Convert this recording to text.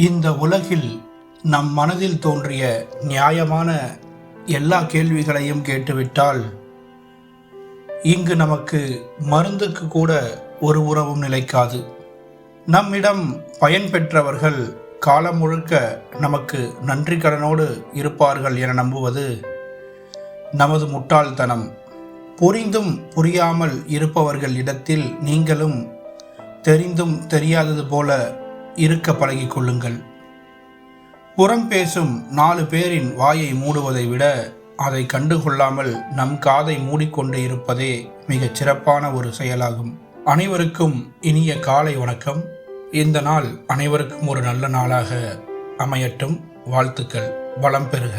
இந்த உலகில் நம் மனதில் தோன்றிய நியாயமான எல்லா கேள்விகளையும் கேட்டுவிட்டால் இங்கு நமக்கு மருந்துக்கு கூட ஒரு உறவும் நிலைக்காது. நம்மிடம் பயன் பெற்றவர்கள் காலம் முழுக்க நமக்கு நன்றி கடனோடு இருப்பார்கள் என நம்புவது நமது முட்டாள்தனம். புரிந்தும் புரியாமல் இருப்பவர்கள் இடத்தில் நீங்களும் தெரிந்தும் தெரியாதது போல இருக்க பழகிக் கொள்ளுங்கள். புறம் பேசும் 4 பேரின் வாயை மூடுவதை விட அதை கண்டுகொள்ளாமல் நம் காதை மூடிக்கொண்டு இருப்பதே மிகச் சிறப்பான ஒரு செயலாகும். அனைவருக்கும் இனிய காலை வணக்கம். இந்த நாள் அனைவருக்கும் ஒரு நல்ல நாளாக அமையட்டும். வாழ்த்துக்கள். வளம் பெறுக.